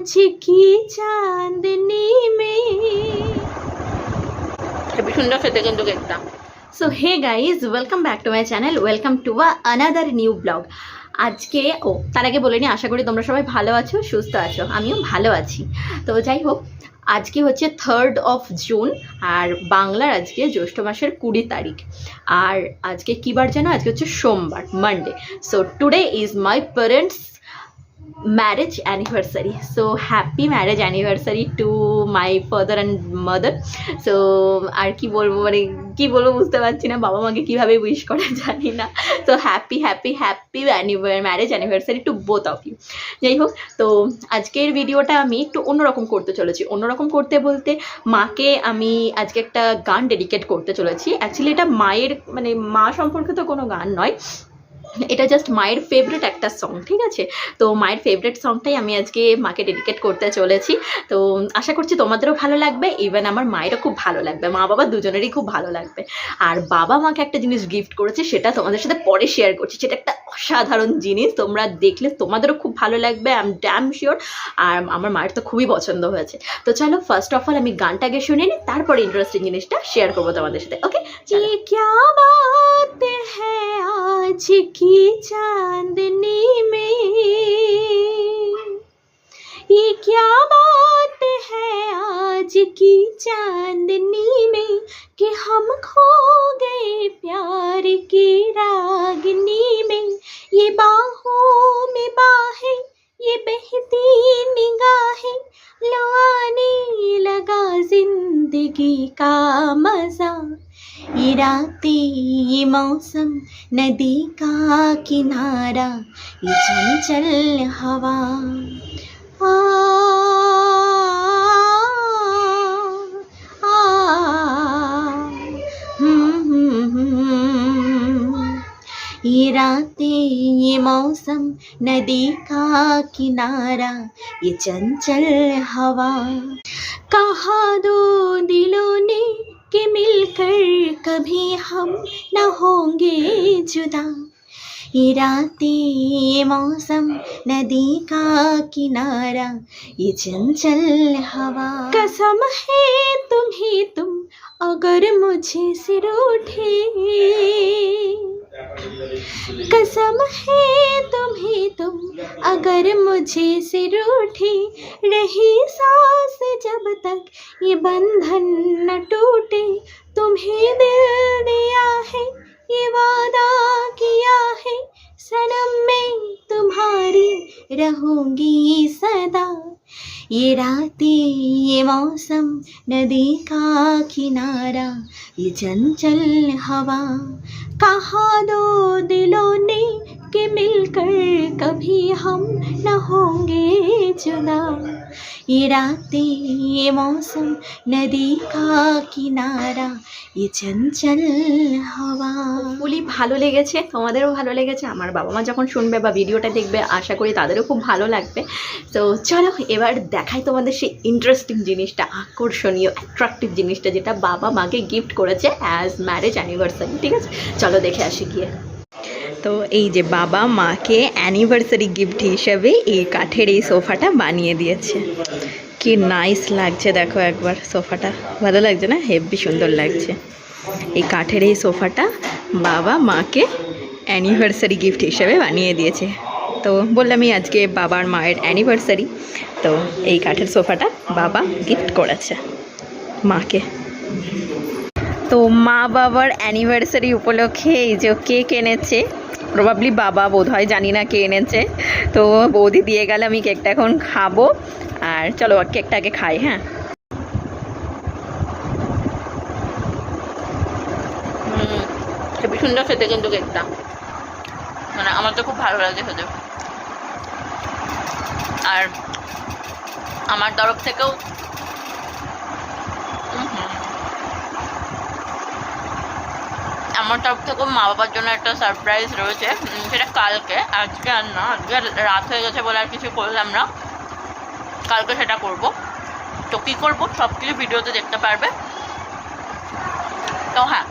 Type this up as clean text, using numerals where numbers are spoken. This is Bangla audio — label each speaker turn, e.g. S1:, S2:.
S1: आज की चांदनी में
S2: হেবি সুন্দর খেতে কিন্তু কেকটা।
S1: So hey guys, welcome back to my channel, welcome to another new blog. আজকে তার আগে বলে নিই, আশা করি তোমরা সবাই ভালো আছো, সুস্থ আছো, আমিও ভালো আছি। তো যাই হোক, আজকে হচ্ছে 3rd of জুন আর বাংলার আজকে জ্যৈষ্ঠ মাসের 20 তারিখ। আর আজকে কী বার জানো? আজকে হচ্ছে সোমবার, Monday. So today is my parents marriage anniversary. So happy marriage anniversary to my father and mother. So আর কি বলবো, মানে কী বলবো বুঝতে পারছি না, বাবা মাকে কীভাবে উইশ করে জানি না। তো happy happy happy marriage anniversary to both of you. যাই হোক, তো আজকের ভিডিওটা আমি একটু অন্যরকম করতে চলেছি। অন্যরকম করতে বলতে, মাকে আমি আজকে একটা গান ডেডিকেট করতে চলেছি। অ্যাকচুয়ালি এটা মায়ের, মানে মা সম্পর্কিত কোনো গান নয়, এটা জাস্ট মায়ের ফেভারিট একটা সং, ঠিক আছে? তো মায়ের ফেভারিট সংটাই আমি আজকে মাকে ডেডিকেট করতে চলেছি। তো আশা করছি তোমাদেরও ভালো লাগবে, ইভেন আমার মায়েরও খুব ভালো লাগবে, মা বাবা দুজনেরই খুব ভালো লাগবে। আর বাবা মাকে একটা জিনিস গিফট করেছে, সেটা তোমাদের সাথে পরে শেয়ার করছি। সেটা একটা অসাধারণ জিনিস, তোমরা দেখলে তোমাদেরও খুব ভালো লাগবে, আই এম ড্যাম শিওর। আর আমার মায়ের তো খুবই পছন্দ হয়েছে। তো চলো, ফার্স্ট অফ অল আমি গানটাকে শুনে নিই, তারপরে ইন্টারেস্টিং জিনিসটা শেয়ার করবো তোমাদের সাথে। ওকে, क्या बात है आज की चांदनी में, ये क्या बात है आज की चांदनी में, कि हम खो गए प्यार की रागनी में। ये बाहों में बाहें, ये बहती निगाहें, लो आने लगा जिंदगी का मजा। ये रातें, ये मौसम, नदी का किनारा, ये चंचल हवा, आ, आ, ये रातें, ये मौसम, नदी का किनारा, ये चंचल हवा। कहा दो दिलों ने कि मिलकर कभी हम न होंगे जुदा। ये रातें, ये मौसम, नदी का किनारा, ये चंचल हवा। कसम है तुम्हें तुम अगर मुझे से रूठे, कसम है तुम्हें तुम अगर मुझे से रूठे, रही सांस जब तक ये बंधन न टूटे। तुम्हें दिल दिया है, ये वादा किया है, सनम मैं तुम्हारी रहूंगी सदा। ये रातें, ये मौसम, नदी का किनारा, ये चंचल हवा। कहा दो दिलों ने कि मिलकर कभी हम न होंगे जुदा। ये रातें, ये मौसम, नदी का किनारा, ये চঞ্চল হাওয়া। বলি ভালো লেগেছে, তোমাদেরও ভালো লেগেছে। আমার বাবা মা যখন শুনবে বা ভিডিওটা দেখবে, আশা করি তাদেরও খুব ভালো লাগবে। তো চলো এবার দেখাই তোমাদের সেই ইন্টারেস্টিং জিনিসটা, আকর্ষণীয় অ্যাট্রাকটিভ জিনিসটা, যেটা বাবা মাকে গিফট করেছে অ্যাজ ম্যারেজ অ্যানিভার্সারি। ঠিক আছে, চলো দেখে আসি গিয়ে। তো এই যে বাবা মাকে অ্যানিভার্সারি গিফট হিসেবে এই কাঠের এই সোফাটা বানিয়ে দিয়েছে। কি নাইস লাগছে দেখো একবার, সোফাটা ভালো লাগছে না? হেভি সুন্দর লাগছে। এই কাঠের এই সোফাটা বাবা মাকে অ্যানিভার্সারি গিফট হিসেবে বানিয়ে দিয়েছে। তো বললামই আজকে বাবার মায়ের অ্যানিভার্সারি, তো এই কাঠের সোফাটা বাবা গিফট করেছে মাকে। তো মা বাবার অ্যানিভার্সারি উপলক্ষে এই যে কেক এনেছে, প্রবাবলি বাবা বোধ হয়, জানি না কে এনেছে। তো বৌদি দিয়ে গেলে আমি কেকটা এখন খাবো। আর চলো কেকটাকে খাই। হ্যাঁ, খুবই সুন্দর খেতে কিন্তু কেকটা, মানে আমার তো খুব ভালো লাগে খেতে। আর আমার তরফ থেকেও মা বাবার জন্য একটা সারপ্রাইজ রয়েছে, সেটা কালকে, আজকে আর না। আজকে রাত হয়ে গেছে বলে আর কিছু করলাম না, কালকে সেটা করব। তো কী করবো সব কিছু ভিডিওতে দেখতে পারবে। তো হ্যাঁ,